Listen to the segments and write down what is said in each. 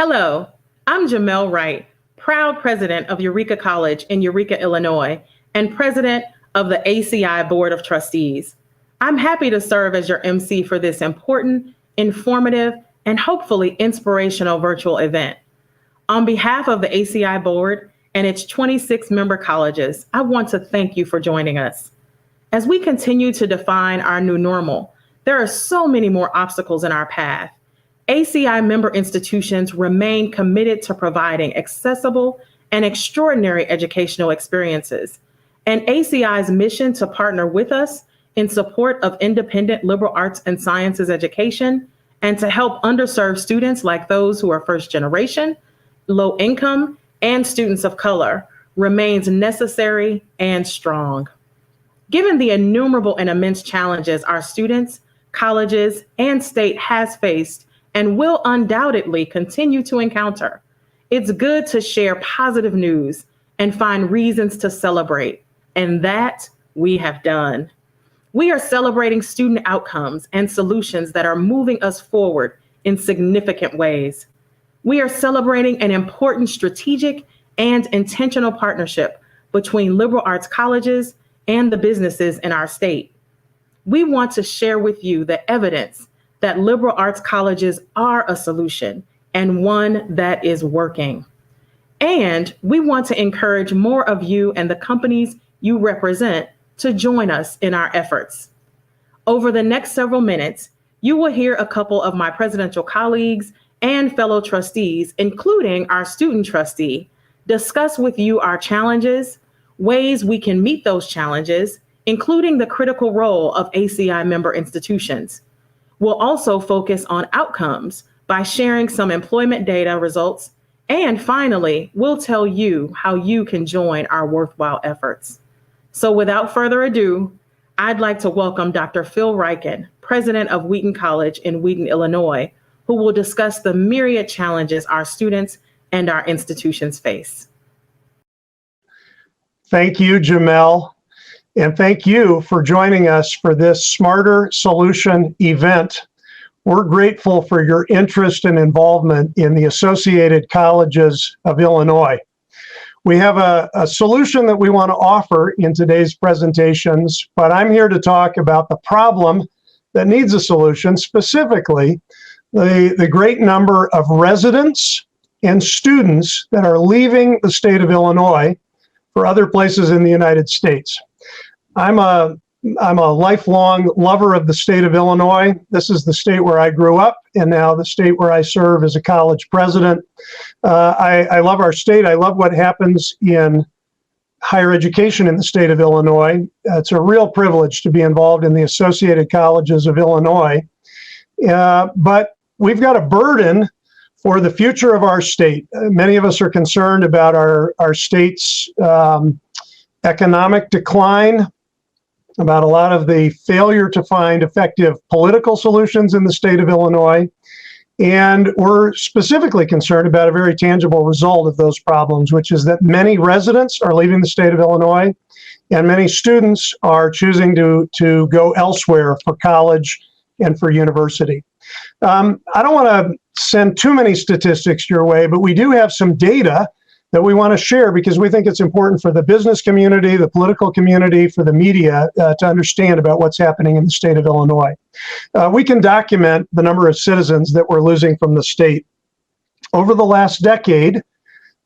Hello, I'm Jamel Wright, proud president of Eureka College in Eureka, Illinois, and president of the ACI Board of Trustees. I'm happy to serve as your MC for this important, informative, and hopefully inspirational virtual event. On behalf of the ACI Board and its 26 member colleges, I want to thank you for joining us. As we continue to define our new normal, there are so many more obstacles in our path. ACI member institutions remain committed to providing accessible and extraordinary educational experiences, and ACI's mission to partner with us in support of independent liberal arts and sciences education and to help underserved students like those who are first generation, low income, and students of color remains necessary and strong. Given the innumerable and immense challenges our students, colleges, and state has faced and will undoubtedly continue to encounter, it's good to share positive news and find reasons to celebrate, and that we have done. We are celebrating student outcomes and solutions that are moving us forward in significant ways. We are celebrating an important strategic and intentional partnership between liberal arts colleges and the businesses in our state. We want to share with you the evidence that liberal arts colleges are a solution and one that is working. And we want to encourage more of you and the companies you represent to join us in our efforts. Over the next several minutes, you will hear a couple of my presidential colleagues and fellow trustees, including our student trustee, discuss with you our challenges, ways we can meet those challenges, including the critical role of ACI member institutions. We'll also focus on outcomes by sharing some employment data results. And finally, we'll tell you how you can join our worthwhile efforts. So without further ado, I'd like to welcome Dr. Phil Ryken, president of Wheaton College in Wheaton, Illinois, who will discuss the myriad challenges our students and our institutions face. Thank you, Jamel. And thank you for joining us for this Smarter Solution event. We're grateful for your interest and involvement in the Associated Colleges of Illinois. We have a solution that we want to offer in today's presentations, but I'm here to talk about the problem that needs a solution, specifically the great number of residents and students that are leaving the state of Illinois for other places in the United States. I'm a lifelong lover of the state of Illinois. This is the state where I grew up and now the state where I serve as a college president. I love our state. I love what happens in higher education in the state of Illinois. It's a real privilege to be involved in the Associated Colleges of Illinois. But we've got a burden for the future of our state. Many of us are concerned about our state's economic decline, about a lot of the failure to find effective political solutions in the state of Illinois. And we're specifically concerned about a very tangible result of those problems, which is that many residents are leaving the state of Illinois and many students are choosing to go elsewhere for college and for university. I don't want to send too many statistics your way, but we do have some data that we want to share because we think it's important for the business community, the political community, for the media to understand about what's happening in the state of Illinois. We can document the number of citizens that we're losing from the state. Over the last decade,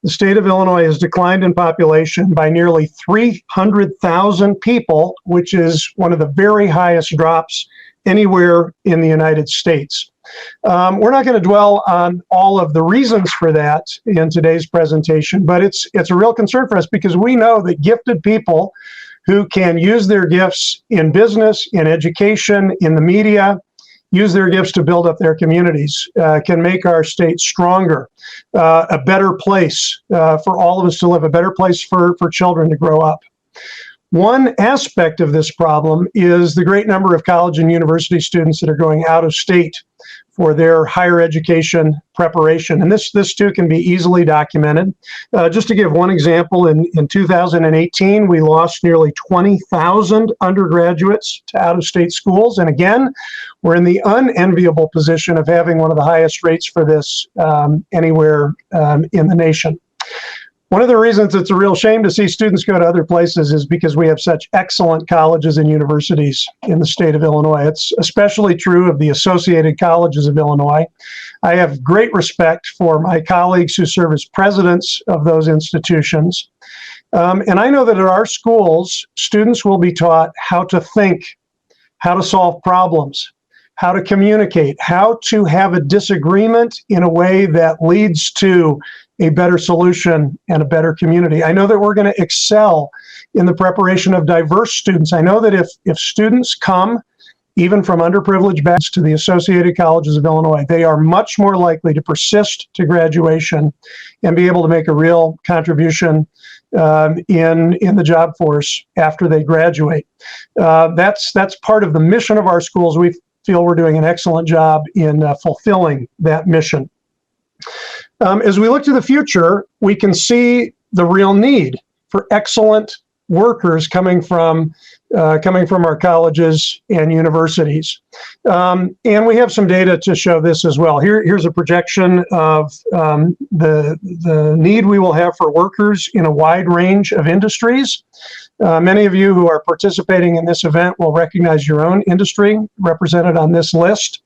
the state of Illinois has declined in population by nearly 300,000 people, which is one of the very highest drops anywhere in the United States. We're not going to dwell on all of the reasons for that in today's presentation, but it's a real concern for us because we know that gifted people who can use their gifts in business, in education, in the media, use their gifts to build up their communities, can make our state stronger, a better place for all of us to live, a better place for children to grow up. One aspect of this problem is the great number of college and university students that are going out of state for their higher education preparation. And this too can be easily documented. Just to give one example, in 2018, we lost nearly 20,000 undergraduates to out-of-state schools. And again, we're in the unenviable position of having one of the highest rates for this anywhere in the nation. One of the reasons it's a real shame to see students go to other places is because we have such excellent colleges and universities in the state of Illinois. It's especially true of the Associated Colleges of Illinois. I have great respect for my colleagues who serve as presidents of those institutions. And I know that at our schools, students will be taught how to think, how to solve problems, how to communicate, how to have a disagreement in a way that leads to a better solution and a better community. I know that we're going to excel in the preparation of diverse students. I know that if students come even from underprivileged backgrounds to the Associated Colleges of Illinois, they are much more likely to persist to graduation and be able to make a real contribution in the job force after they graduate. That's part of the mission of our schools. We feel we're doing an excellent job in fulfilling that mission. As we look to the future, we can see the real need for excellent workers coming from our colleges and universities. And we have some data to show this as well. Here's a projection of the need we will have for workers in a wide range of industries. Many of you who are participating in this event will recognize your own industry represented on this list.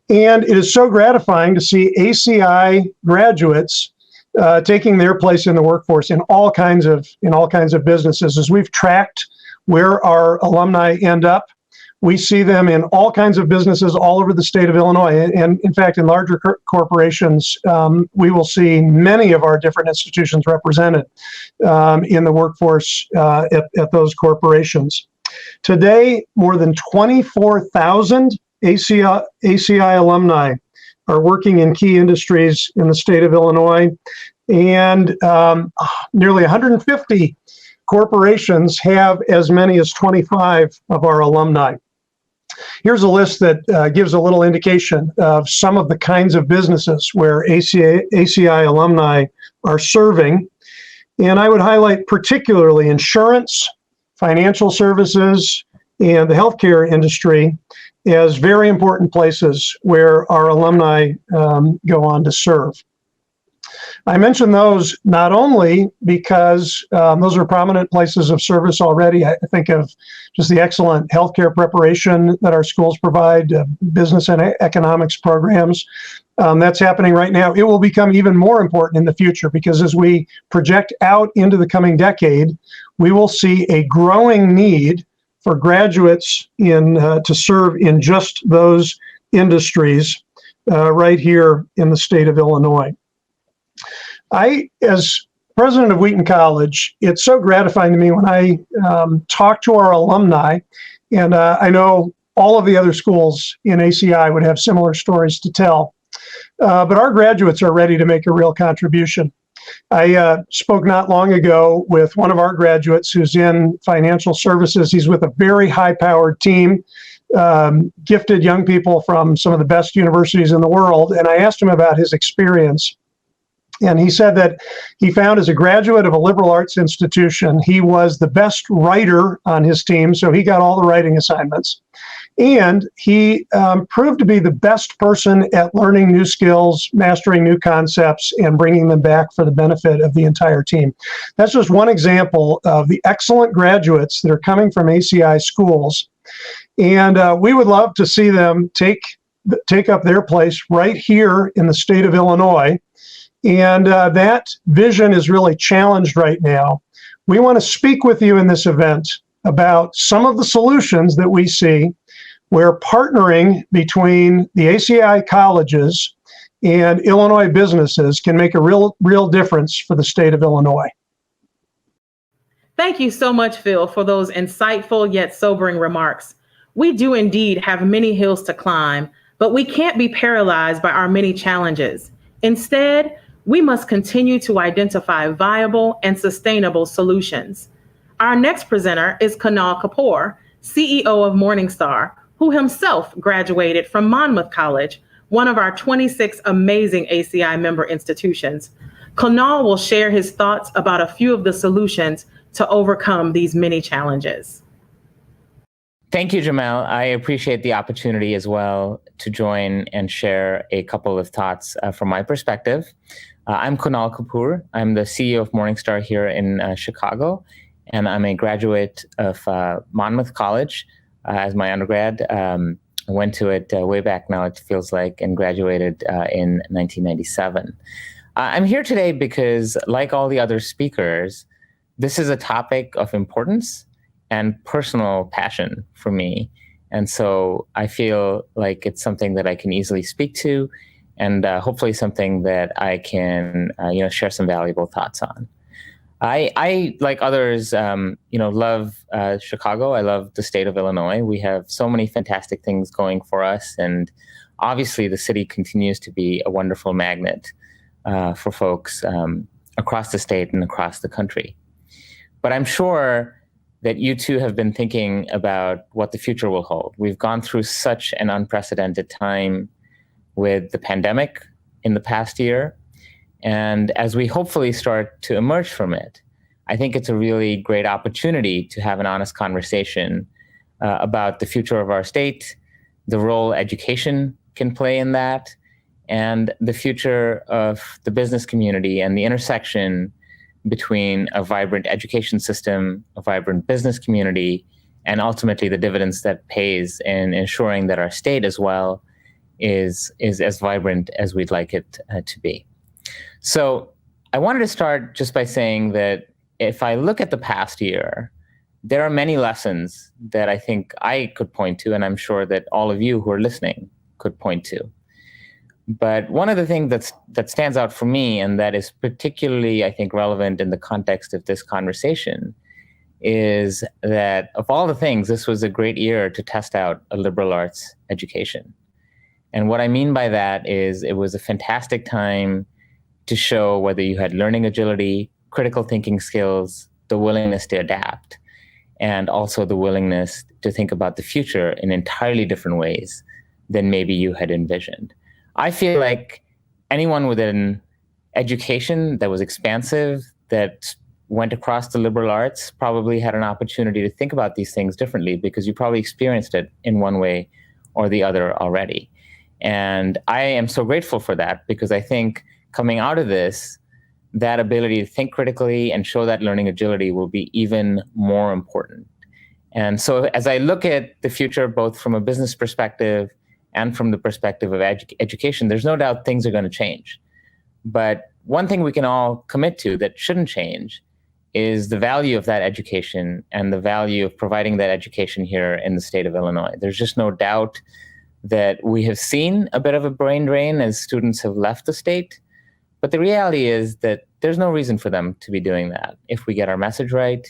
And it is so gratifying to see ACI graduates taking their place in the workforce in all kinds of businesses. As we've tracked where our alumni end up, we see them in all kinds of businesses all over the state of Illinois. And in fact, in larger corporations, we will see many of our different institutions represented in the workforce at those corporations. Today, more than 24,000 ACI alumni are working in key industries in the state of Illinois, and nearly 150 corporations have as many as 25 of our alumni. Here's a list that gives a little indication of some of the kinds of businesses where ACI alumni are serving, and I would highlight particularly insurance, financial services, and the healthcare industry as very important places where our alumni go on to serve. I mention those not only because those are prominent places of service already. I think of just the excellent healthcare preparation that our schools provide, business and economics programs. That's happening right now. It will become even more important in the future because as we project out into the coming decade, we will see a growing need for graduates to serve in just those industries right here in the state of Illinois. As president of Wheaton College, it's so gratifying to me when I talk to our alumni, and I know all of the other schools in ACI would have similar stories to tell, but our graduates are ready to make a real contribution. I spoke not long ago with one of our graduates who's in financial services. He's with a very high-powered team, gifted young people from some of the best universities in the world, and I asked him about his experience. And he said that he found as a graduate of a liberal arts institution, he was the best writer on his team, so he got all the writing assignments. And he proved to be the best person at learning new skills, mastering new concepts, and bringing them back for the benefit of the entire team. That's just one example of the excellent graduates that are coming from ACI schools. And we would love to see them take up their place right here in the state of Illinois. And that vision is really challenged right now. We want to speak with you in this event about some of the solutions that we see where partnering between the ACI colleges and Illinois businesses can make a real difference for the state of Illinois. Thank you so much, Phil, for those insightful yet sobering remarks. We do indeed have many hills to climb, but we can't be paralyzed by our many challenges. Instead, we must continue to identify viable and sustainable solutions. Our next presenter is Kunal Kapoor, CEO of Morningstar, who himself graduated from Monmouth College, one of our 26 amazing ACI member institutions. Kunal will share his thoughts about a few of the solutions to overcome these many challenges. Thank you, Jamel. I appreciate the opportunity as well to join and share a couple of thoughts from my perspective. I'm Kunal Kapoor. I'm the CEO of Morningstar here in Chicago, and I'm a graduate of Monmouth College as my undergrad. I went to it way back now, it feels like, and graduated in 1997. I'm here today because, like all the other speakers, this is a topic of importance and personal passion for me. And so I feel like it's something that I can easily speak to, and hopefully something that I can share some valuable thoughts on. I like others, love Chicago. I love the state of Illinois. We have so many fantastic things going for us. And obviously the city continues to be a wonderful magnet for folks across the state and across the country. But I'm sure that you too have been thinking about what the future will hold. We've gone through such an unprecedented time with the pandemic in the past year. And as we hopefully start to emerge from it, I think it's a really great opportunity to have an honest conversation about the future of our state, the role education can play in that, and the future of the business community and the intersection between a vibrant education system, a vibrant business community, and ultimately the dividends that pays in ensuring that our state as well is as vibrant as we'd like it to be. So I wanted to start just by saying that if I look at the past year, there are many lessons that I think I could point to, and I'm sure that all of you who are listening could point to. But one of the things that stands out for me, and that is particularly, I think, relevant in the context of this conversation, is that of all the things, this was a great year to test out a liberal arts education. And what I mean by that is it was a fantastic time to show whether you had learning agility, critical thinking skills, the willingness to adapt, and also the willingness to think about the future in entirely different ways than maybe you had envisioned. I feel like anyone with an education that was expansive, that went across the liberal arts, probably had an opportunity to think about these things differently because you probably experienced it in one way or the other already. And I am so grateful for that because I think coming out of this, that ability to think critically and show that learning agility will be even more important. And so as I look at the future, both from a business perspective and from the perspective of education, there's no doubt things are going to change. But one thing we can all commit to that shouldn't change is the value of that education and the value of providing that education here in the state of Illinois. There's just no doubt that we have seen a bit of a brain drain as students have left the state. But the reality is that there's no reason for them to be doing that. If we get our message right,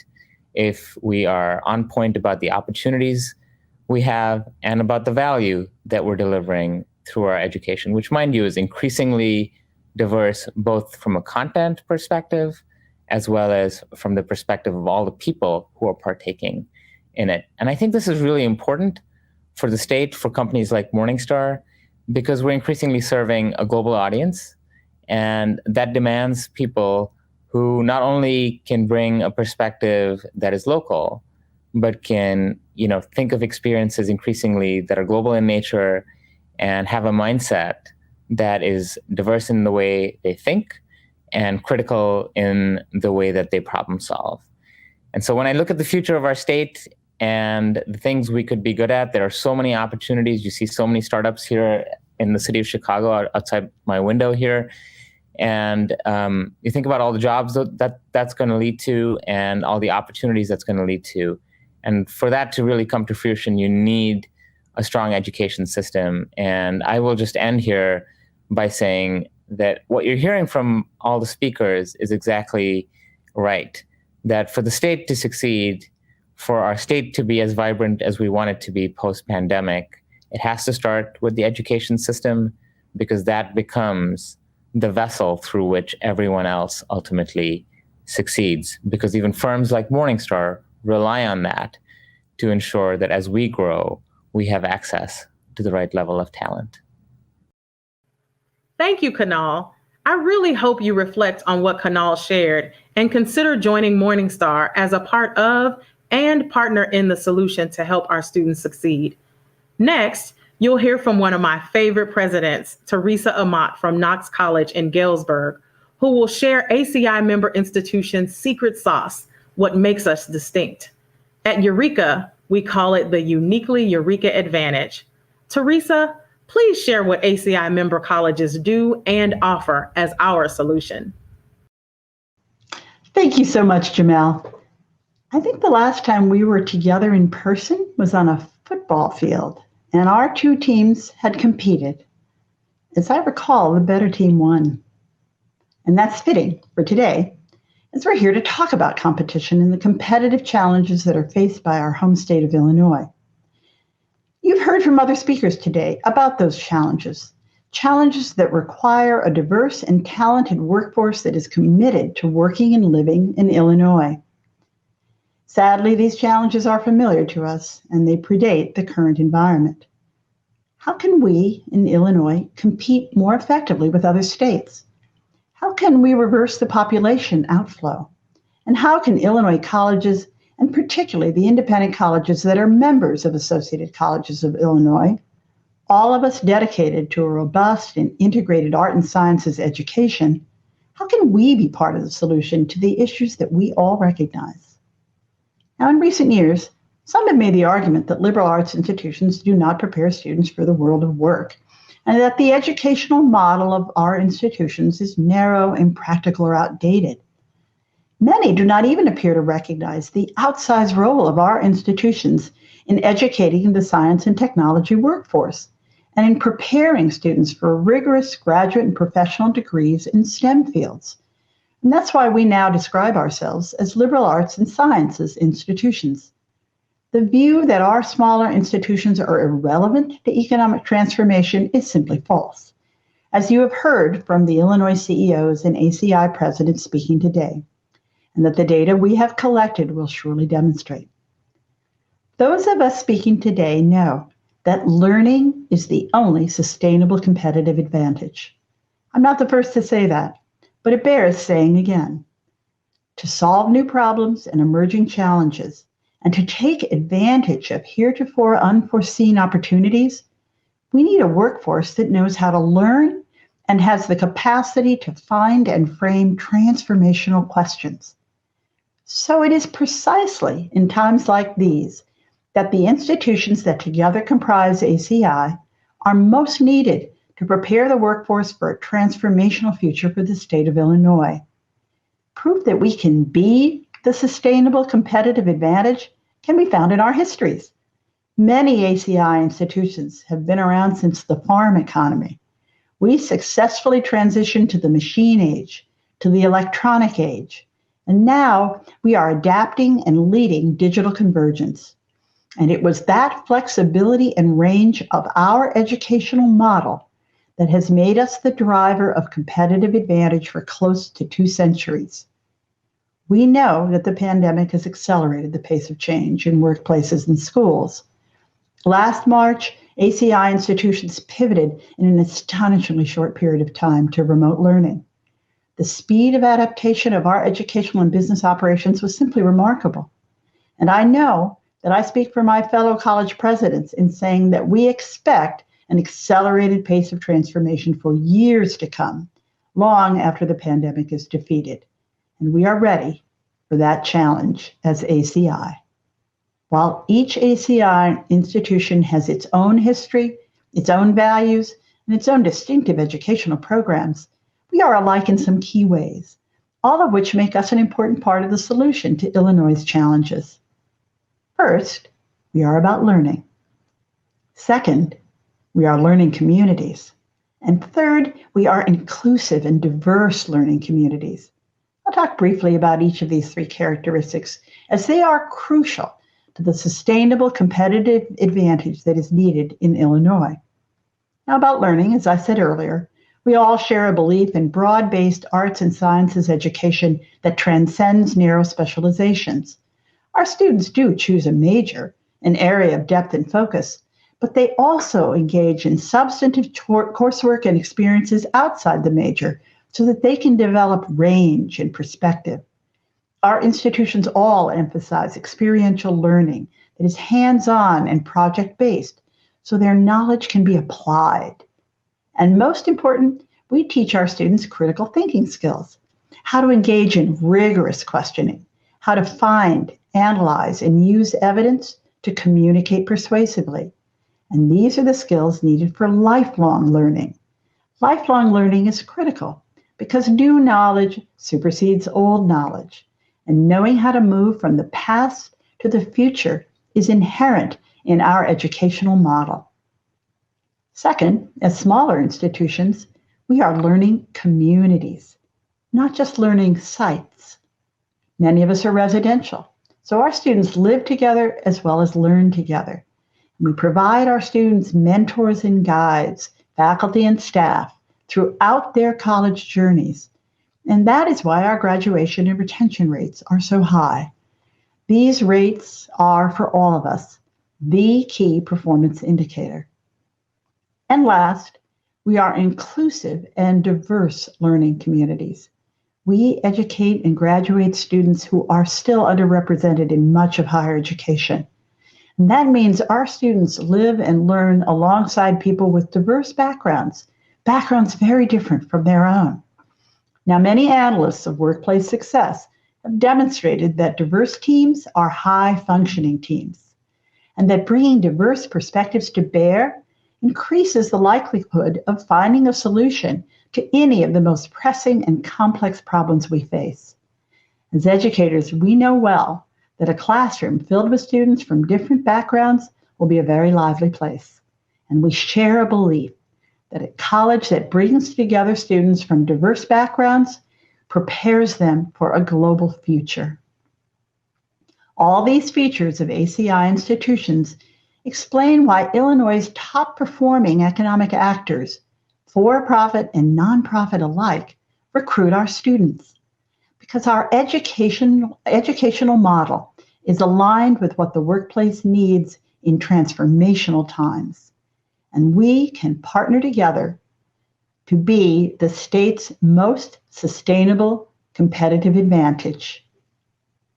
if we are on point about the opportunities we have and about the value that we're delivering through our education, which, mind you, is increasingly diverse, both from a content perspective, as well as from the perspective of all the people who are partaking in it. And I think this is really important for the state, for companies like Morningstar, because we're increasingly serving a global audience, and that demands people who not only can bring a perspective that is local, but can, think of experiences increasingly that are global in nature and have a mindset that is diverse in the way they think and critical in the way that they problem solve. And so when I look at the future of our state and the things we could be good at, there are so many opportunities. You see so many startups here in the city of Chicago outside my window here. And you think about all the jobs that's going to lead to and all the opportunities that's going to lead to. And for that to really come to fruition, you need a strong education system. And I will just end here by saying that what you're hearing from all the speakers is exactly right. That for the state to succeed, for our state to be as vibrant as we want it to be post-pandemic, it has to start with the education system, because that becomes the vessel through which everyone else ultimately succeeds, because even firms like Morningstar rely on that to ensure that as we grow, we have access to the right level of talent. Thank you, Kunal. I really hope you reflect on what Kunal shared and consider joining Morningstar as a part of and partner in the solution to help our students succeed. Next, you'll hear from one of my favorite presidents, Teresa Amat from Knox College in Galesburg, who will share ACI member institution's secret sauce, what makes us distinct. At Eureka, we call it the Uniquely Eureka Advantage. Teresa, please share what ACI member colleges do and offer as our solution. Thank you so much, Jamel. I think the last time we were together in person was on a football field, and our two teams had competed. As I recall, the better team won. And that's fitting for today, as we're here to talk about competition and the competitive challenges that are faced by our home state of Illinois. You've heard from other speakers today about those challenges that require a diverse and talented workforce that is committed to working and living in Illinois. Sadly, these challenges are familiar to us, and they predate the current environment. How can we in Illinois compete more effectively with other states? How can we reverse the population outflow? And how can Illinois colleges, and particularly the independent colleges that are members of Associated Colleges of Illinois, all of us dedicated to a robust and integrated art and sciences education, how can we be part of the solution to the issues that we all recognize? Now, in recent years, some have made the argument that liberal arts institutions do not prepare students for the world of work, and that the educational model of our institutions is narrow, impractical, or outdated. Many do not even appear to recognize the outsized role of our institutions in educating the science and technology workforce and in preparing students for rigorous graduate and professional degrees in STEM fields. And that's why we now describe ourselves as liberal arts and sciences institutions. The view that our smaller institutions are irrelevant to economic transformation is simply false, as you have heard from the Illinois CEOs and ACI presidents speaking today, and that the data we have collected will surely demonstrate. Those of us speaking today know that learning is the only sustainable competitive advantage. I'm not the first to say that, but it bears saying again. To solve new problems and emerging challenges, and to take advantage of heretofore unforeseen opportunities, we need a workforce that knows how to learn and has the capacity to find and frame transformational questions. So it is precisely in times like these that the institutions that together comprise ACI are most needed to prepare the workforce for a transformational future for the state of Illinois. Proof that we can be the sustainable competitive advantage can be found in our histories. Many ACI institutions have been around since the farm economy. We successfully transitioned to the machine age, to the electronic age, and now we are adapting and leading digital convergence. And it was that flexibility and range of our educational model that has made us the driver of competitive advantage for close to 2 centuries. We know that the pandemic has accelerated the pace of change in workplaces and schools. Last March, ACI institutions pivoted in an astonishingly short period of time to remote learning. The speed of adaptation of our educational and business operations was simply remarkable. And I know that I speak for my fellow college presidents in saying that we expect an accelerated pace of transformation for years to come, long after the pandemic is defeated. And we are ready for that challenge as ACI. While each ACI institution has its own history, its own values, and its own distinctive educational programs, we are alike in some key ways, all of which make us an important part of the solution to Illinois' challenges. First, we are about learning. Second, we are learning communities. And third, we are inclusive and diverse learning communities. I'll talk briefly about each of these 3 characteristics, as they are crucial to the sustainable competitive advantage that is needed in Illinois. Now, about learning, as I said earlier, We all share a belief in broad-based arts and sciences education that transcends narrow specializations. Our students do choose a major, an area of depth and focus, but they also engage in substantive coursework and experiences outside the major so that they can develop range and perspective. Our institutions all emphasize experiential learning that is hands-on and project-based so their knowledge can be applied. And most important, we teach our students critical thinking skills, how to engage in rigorous questioning, how to find, analyze, and use evidence to communicate persuasively. And these are the skills needed for lifelong learning. Lifelong learning is critical because new knowledge supersedes old knowledge. And knowing how to move from the past to the future is inherent in our educational model. Second, as smaller institutions, we are learning communities, not just learning sites. Many of us are residential, so our students live together as well as learn together. We provide our students mentors and guides, faculty and staff, throughout their college journeys. And that is why our graduation and retention rates are so high. These rates are, for all of us, the key performance indicator. And last, we are inclusive and diverse learning communities. We educate and graduate students who are still underrepresented in much of higher education. And that means our students live and learn alongside people with diverse backgrounds very different from their own. Now, many analysts of workplace success have demonstrated that diverse teams are high-functioning teams, and that bringing diverse perspectives to bear increases the likelihood of finding a solution to any of the most pressing and complex problems we face. As educators, we know well that a classroom filled with students from different backgrounds will be a very lively place. And we share a belief that a college that brings together students from diverse backgrounds prepares them for a global future. All these features of ACI institutions explain why Illinois' top-performing economic actors, for-profit and nonprofit alike, recruit our students. Because our educational model is aligned with what the workplace needs in transformational times. And we can partner together to be the state's most sustainable competitive advantage,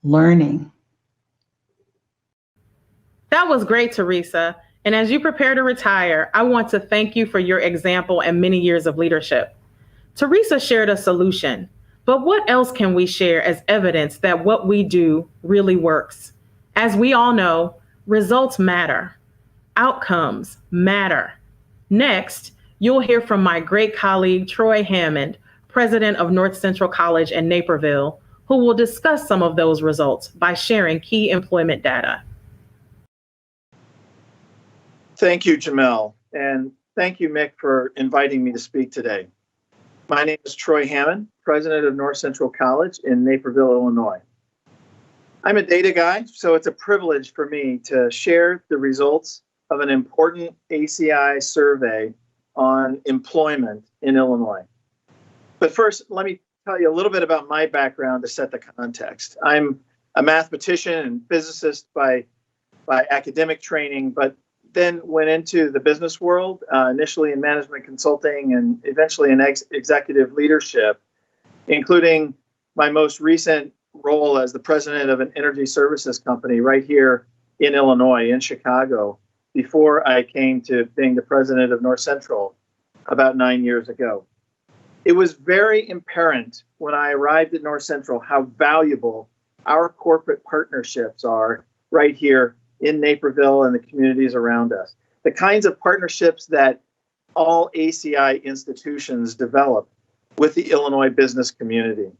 learning. That was great, Teresa. And as you prepare to retire, I want to thank you for your example and many years of leadership. Teresa shared a solution, but what else can we share as evidence that what we do really works? As we all know, results matter. Outcomes matter. Next, you'll hear from my great colleague, Troy Hammond, president of North Central College in Naperville, who will discuss some of those results by sharing key employment data. Thank you, Jamel, and thank you, Mick, for inviting me to speak today. My name is Troy Hammond, president of North Central College in Naperville, Illinois. I'm a data guy, so it's a privilege for me to share the results of an important ACI survey on employment in Illinois. But first, let me tell you a little bit about my background to set the context. I'm a mathematician and physicist by academic training, but then went into the business world, initially in management consulting and eventually in executive leadership, including my most recent role as the president of an energy services company right here in Illinois, in Chicago, before I came to being the president of North Central about 9 years ago. It was very apparent when I arrived at North Central how valuable our corporate partnerships are right here in Naperville and the communities around us. The kinds of partnerships that all ACI institutions develop with the Illinois business community.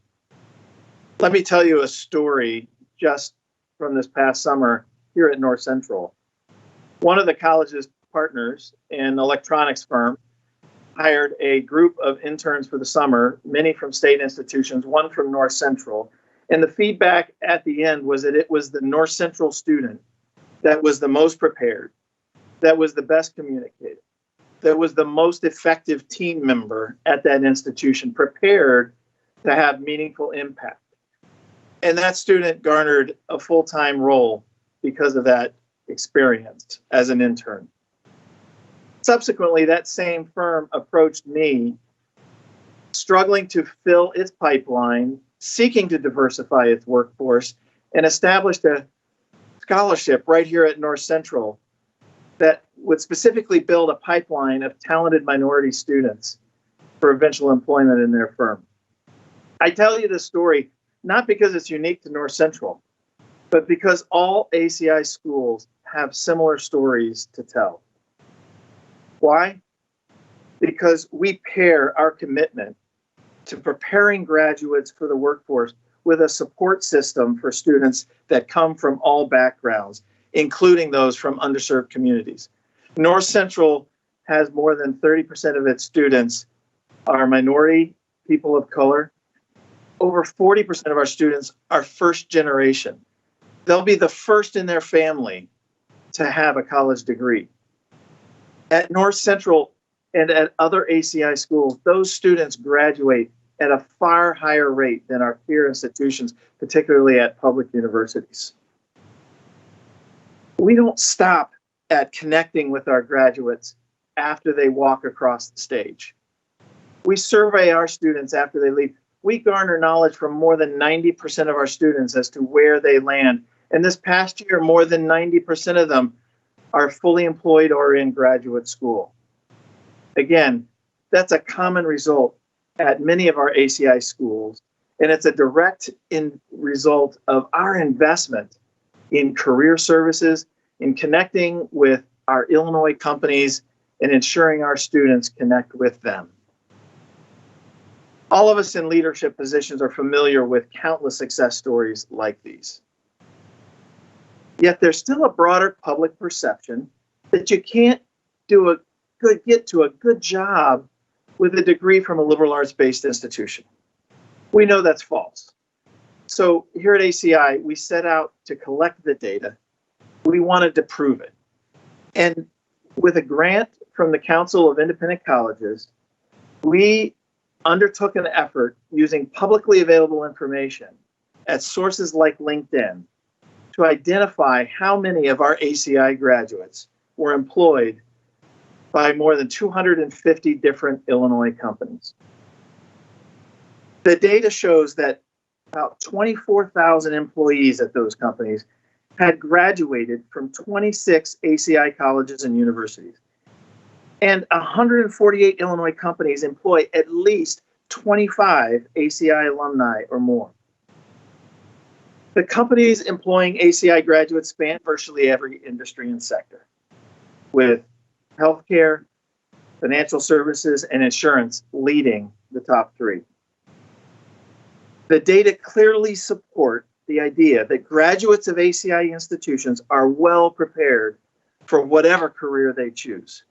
Let me tell you a story just from this past summer here at North Central. One of the college's partners, an electronics firm, hired a group of interns for the summer, many from state institutions, one from North Central. And the feedback at the end was that it was the North Central student that was the most prepared, that was the best communicated, that was the most effective team member at that institution, prepared to have meaningful impact. And that student garnered a full-time role because of that experience as an intern. Subsequently, that same firm approached me, struggling to fill its pipeline, seeking to diversify its workforce, and established a scholarship right here at North Central that would specifically build a pipeline of talented minority students for eventual employment in their firm. I tell you this story not because it's unique to North Central, but because all ACI schools have similar stories to tell. Why? Because we pair our commitment to preparing graduates for the workforce with a support system for students that come from all backgrounds, including those from underserved communities. North Central has more than 30% of its students are minority people of color. Over 40% of our students are first generation. They'll be the first in their family to have a college degree. At North Central and at other ACI schools, those students graduate at a far higher rate than our peer institutions, particularly at public universities. We don't stop at connecting with our graduates after they walk across the stage. We survey our students after they leave. We garner knowledge from more than 90% of our students as to where they land. And this past year, more than 90% of them are fully employed or in graduate school. Again, that's a common result at many of our ACI schools, and it's a direct result of our investment in career services, in connecting with our Illinois companies, and ensuring our students connect with them. All of us in leadership positions are familiar with countless success stories like these. Yet there's still a broader public perception that you can't get to a good job with a degree from a liberal arts-based institution. We know that's false. So here at ACI, we set out to collect the data. We wanted to prove it. And with a grant from the Council of Independent Colleges, we undertook an effort using publicly available information at sources like LinkedIn to identify how many of our ACI graduates were employed by more than 250 different Illinois companies. The data shows that about 24,000 employees at those companies had graduated from 26 ACI colleges and universities. And 148 Illinois companies employ at least 25 ACI alumni or more. The companies employing ACI graduates span virtually every industry and sector, with healthcare, financial services, and insurance leading the top three. The data clearly support the idea that graduates of ACI institutions are well prepared for whatever career they choose.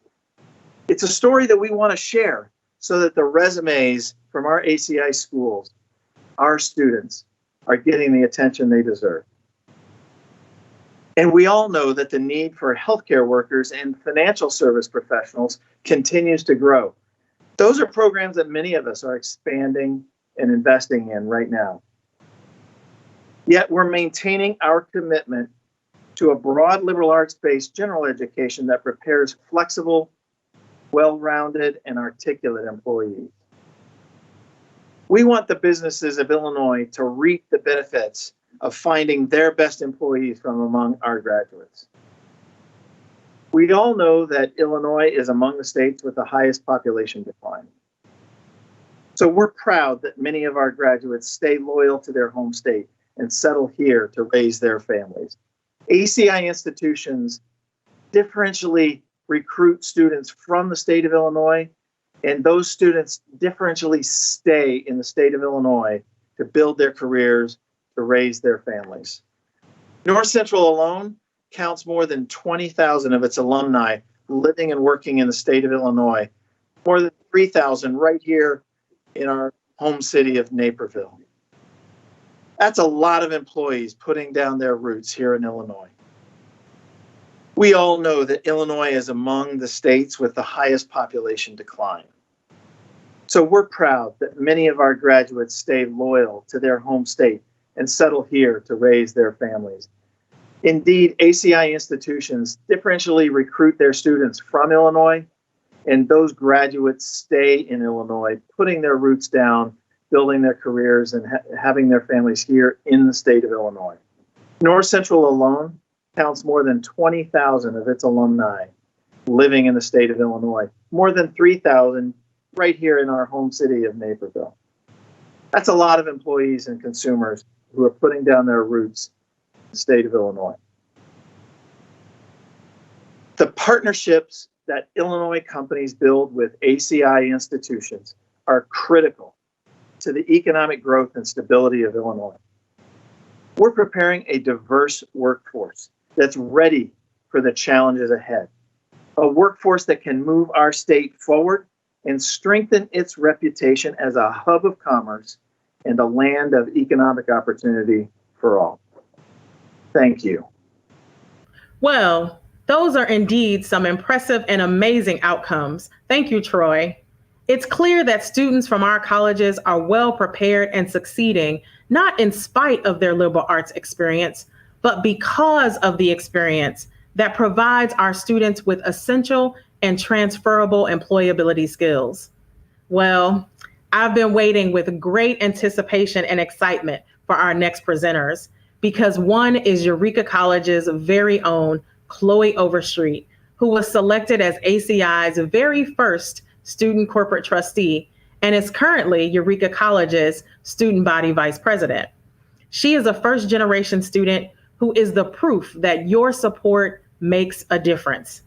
It's a story that we want to share so that the resumes from our ACI schools, our students, are getting the attention they deserve. And we all know that the need for healthcare workers and financial service professionals continues to grow. Those are programs that many of us are expanding and investing in right now. Yet we're maintaining our commitment to a broad liberal arts-based general education that prepares flexible, well-rounded, and articulate employees. We want the businesses of Illinois to reap the benefits of finding their best employees from among our graduates. We all know that Illinois is among the states with the highest population decline. So we're proud that many of our graduates stay loyal to their home state and settle here to raise their families. ACI institutions differentially recruit students from the state of Illinois, and those students differentially stay in the state of Illinois to build their careers, to raise their families. North Central alone counts more than 20,000 of its alumni living and working in the state of Illinois, more than 3,000 right here in our home city of Naperville. That's a lot of employees putting down their roots here in Illinois. We all know that Illinois is among the states with the highest population decline. So we're proud that many of our graduates stay loyal to their home state and settle here to raise their families. Indeed, ACI institutions differentially recruit their students from Illinois, and those graduates stay in Illinois, putting their roots down, building their careers, and having their families here in the state of Illinois. North Central alone counts more than 20,000 of its alumni living in the state of Illinois, more than 3,000 right here in our home city of Naperville. That's a lot of employees and consumers who are putting down their roots in the state of Illinois. The partnerships that Illinois companies build with ACI institutions are critical to the economic growth and stability of Illinois. We're preparing a diverse workforce that's ready for the challenges ahead, a workforce that can move our state forward and strengthen its reputation as a hub of commerce and a land of economic opportunity for all. Thank you. Well, those are indeed some impressive and amazing outcomes. Thank you, Troy. It's clear that students from our colleges are well prepared and succeeding, not in spite of their liberal arts experience, but because of the experience that provides our students with essential and transferable employability skills. Well, I've been waiting with great anticipation and excitement for our next presenters, because one is Eureka College's very own Chloe Overstreet, who was selected as ACI's very first student corporate trustee and is currently Eureka College's student body vice president. She is a first-generation student who is the proof that your support makes a difference.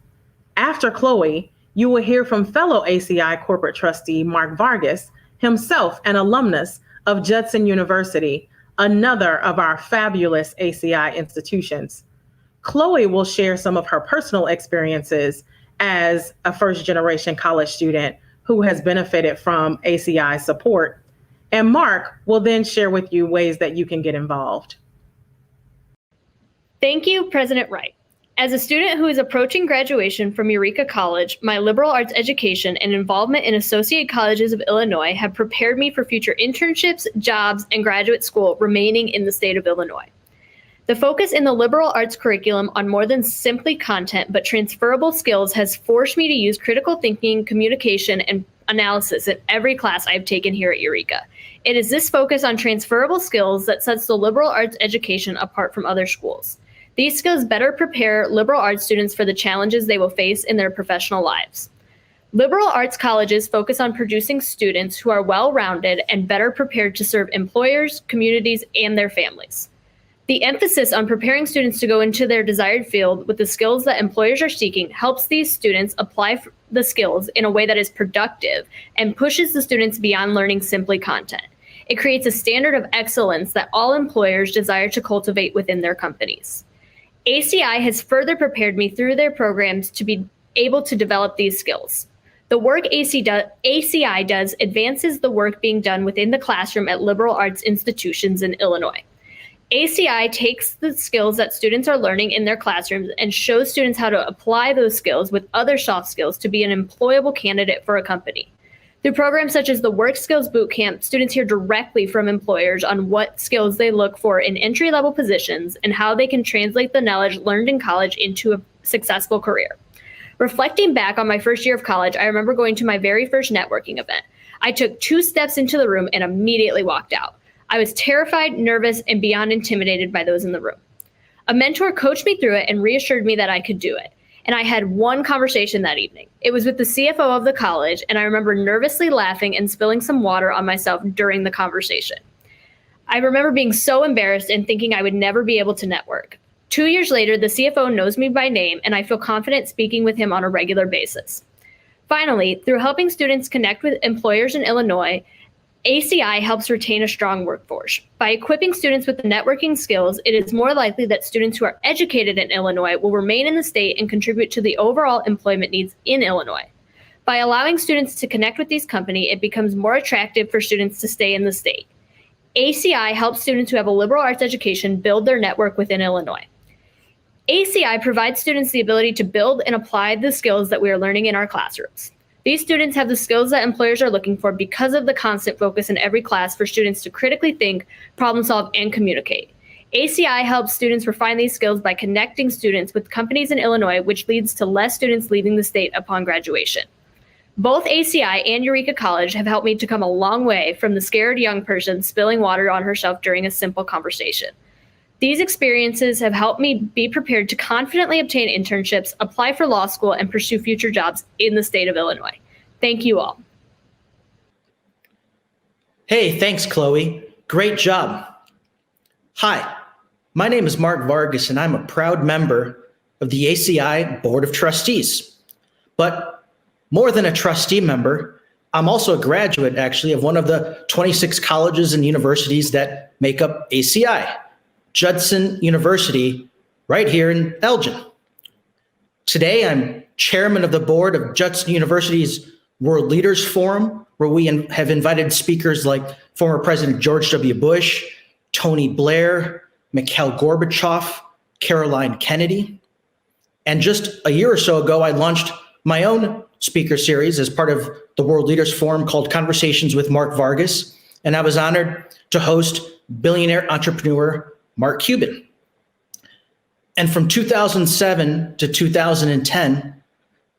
After Chloe, you will hear from fellow ACI corporate trustee Mark Vargas, himself an alumnus of Judson University, another of our fabulous ACI institutions. Chloe will share some of her personal experiences as a first-generation college student who has benefited from ACI support. And Mark will then share with you ways that you can get involved. Thank you, President Wright. As a student who is approaching graduation from Eureka College, my liberal arts education and involvement in Associated Colleges of Illinois have prepared me for future internships, jobs, and graduate school remaining in the state of Illinois. The focus in the liberal arts curriculum on more than simply content but transferable skills has forced me to use critical thinking, communication, and analysis in every class I've taken here at Eureka. It is this focus on transferable skills that sets the liberal arts education apart from other schools. These skills better prepare liberal arts students for the challenges they will face in their professional lives. Liberal arts colleges focus on producing students who are well-rounded and better prepared to serve employers, communities, and their families. The emphasis on preparing students to go into their desired field with the skills that employers are seeking helps these students apply the skills in a way that is productive and pushes the students beyond learning simply content. It creates a standard of excellence that all employers desire to cultivate within their companies. ACI has further prepared me through their programs to be able to develop these skills. The work ACI does advances the work being done within the classroom at liberal arts institutions in Illinois. ACI takes the skills that students are learning in their classrooms and shows students how to apply those skills with other soft skills to be an employable candidate for a company. Through programs such as the Work Skills Bootcamp, students hear directly from employers on what skills they look for in entry-level positions and how they can translate the knowledge learned in college into a successful career. Reflecting back on my first year of college, I remember going to my very first networking event. I took 2 steps into the room and immediately walked out. I was terrified, nervous, and beyond intimidated by those in the room. A mentor coached me through it and reassured me that I could do it. And I had one conversation that evening. It was with the CFO of the college, and I remember nervously laughing and spilling some water on myself during the conversation. I remember being so embarrassed and thinking I would never be able to network. 2 years later, the CFO knows me by name, and I feel confident speaking with him on a regular basis. Finally, through helping students connect with employers in Illinois, ACI helps retain a strong workforce. By equipping students with the networking skills, it is more likely that students who are educated in Illinois will remain in the state and contribute to the overall employment needs in Illinois. By allowing students to connect with these companies, it becomes more attractive for students to stay in the state. ACI helps students who have a liberal arts education build their network within Illinois. ACI provides students the ability to build and apply the skills that we are learning in our classrooms. These students have the skills that employers are looking for because of the constant focus in every class for students to critically think, problem solve, and communicate. ACI helps students refine these skills by connecting students with companies in Illinois, which leads to less students leaving the state upon graduation. Both ACI and Eureka College have helped me to come a long way from the scared young person spilling water on her shelf during a simple conversation. These experiences have helped me be prepared to confidently obtain internships, apply for law school, and pursue future jobs in the state of Illinois. Thank you all. Hey, thanks, Chloe. Great job. Hi, my name is Mark Vargas, and I'm a proud member of the ACI Board of Trustees. But more than a trustee member, I'm also a graduate, actually, of one of the 26 colleges and universities that make up ACI, Judson University, right here in Elgin. Today, I'm chairman of the board of Judson University's World Leaders Forum, where we have invited speakers like former President George W. Bush, Tony Blair, Mikhail Gorbachev, Caroline Kennedy. And just a year or so ago, I launched my own speaker series as part of the World Leaders Forum called Conversations with Mark Vargas. And I was honored to host billionaire entrepreneur Mark Cuban. And from 2007 to 2010,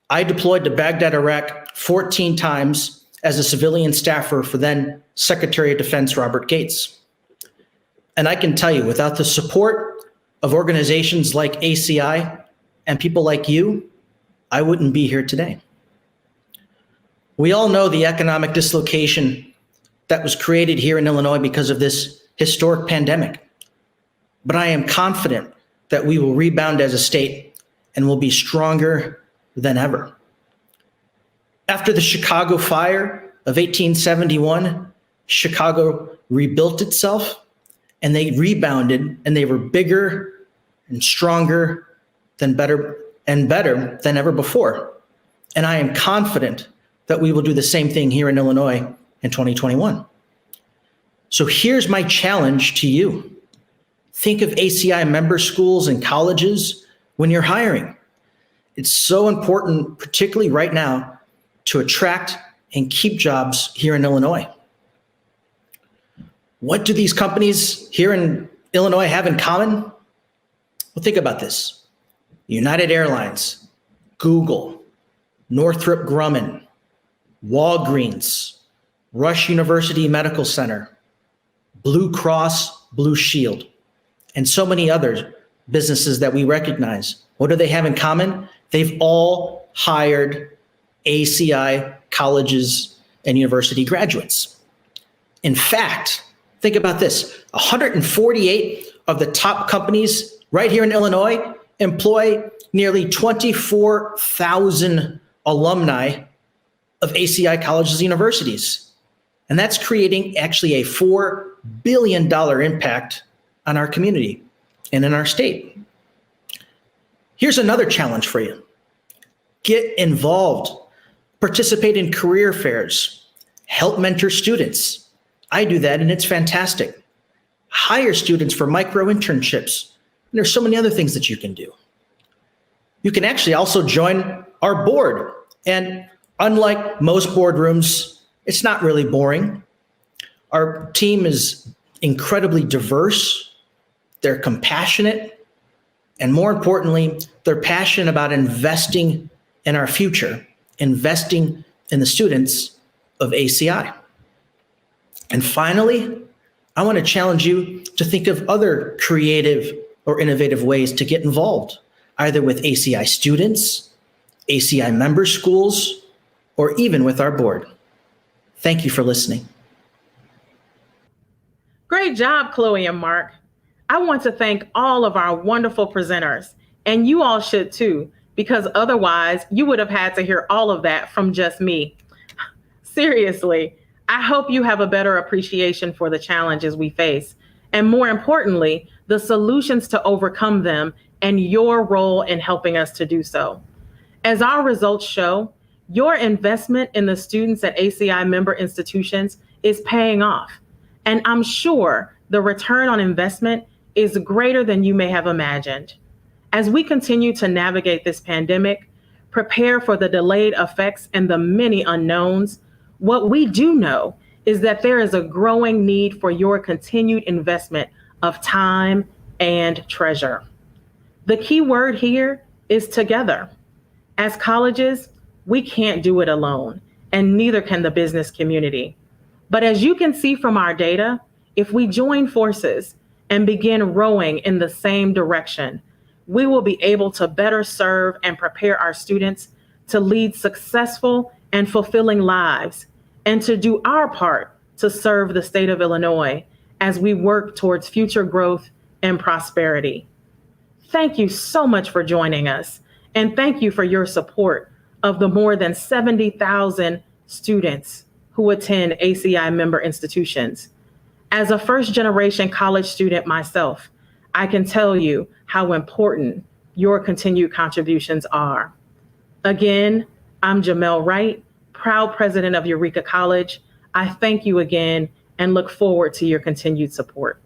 I deployed to Baghdad, Iraq 14 times as a civilian staffer for then Secretary of Defense Robert Gates. And I can tell you, without the support of organizations like ACI and people like you, I wouldn't be here today. We all know the economic dislocation that was created here in Illinois because of this historic pandemic. But I am confident that we will rebound as a state and will be stronger than ever. After the Chicago fire of 1871, Chicago rebuilt itself, and they rebounded, and they were bigger and stronger than better than ever before. And I am confident that we will do the same thing here in Illinois in 2021. So here's my challenge to you. Think of ACI member schools and colleges when you're hiring. It's so important, particularly right now, to attract and keep jobs here in Illinois. What do these companies here in Illinois have in common? Well, think about this. United Airlines, Google, Northrop Grumman, Walgreens, Rush University Medical Center, Blue Cross Blue Shield, and so many other businesses that we recognize. What do they have in common? They've all hired ACI colleges and university graduates. In fact, think about this. 148 of the top companies right here in Illinois employ nearly 24,000 alumni of ACI colleges and universities. And that's creating actually a $4 billion impact on our community and in our state. Here's another challenge for you. Get involved. Participate in career fairs. Help mentor students. I do that, and it's fantastic. Hire students for micro internships. And there's so many other things that you can do. You can actually also join our board. And unlike most boardrooms, it's not really boring. Our team is incredibly diverse. They're compassionate. And more importantly, they're passionate about investing in our future, investing in the students of ACI. And finally, I want to challenge you to think of other creative or innovative ways to get involved, either with ACI students, ACI member schools, or even with our board. Thank you for listening. Great job, Chloe and Mark. I want to thank all of our wonderful presenters, and you all should too, because otherwise you would have had to hear all of that from just me. Seriously, I hope you have a better appreciation for the challenges we face, and more importantly, the solutions to overcome them and your role in helping us to do so. As our results show, your investment in the students at ACI member institutions is paying off, and I'm sure the return on investment is greater than you may have imagined. As we continue to navigate this pandemic, prepare for the delayed effects and the many unknowns, what we do know is that there is a growing need for your continued investment of time and treasure. The key word here is together. As colleges, we can't do it alone, and neither can the business community. But as you can see from our data, if we join forces and begin rowing in the same direction, we will be able to better serve and prepare our students to lead successful and fulfilling lives, and to do our part to serve the state of Illinois as we work towards future growth and prosperity. Thank you so much for joining us, and thank you for your support of the more than 70,000 students who attend ACI member institutions. As a first-generation college student myself, I can tell you how important your continued contributions are. Again, I'm Jamel Wright, proud president of Eureka College. I thank you again and look forward to your continued support.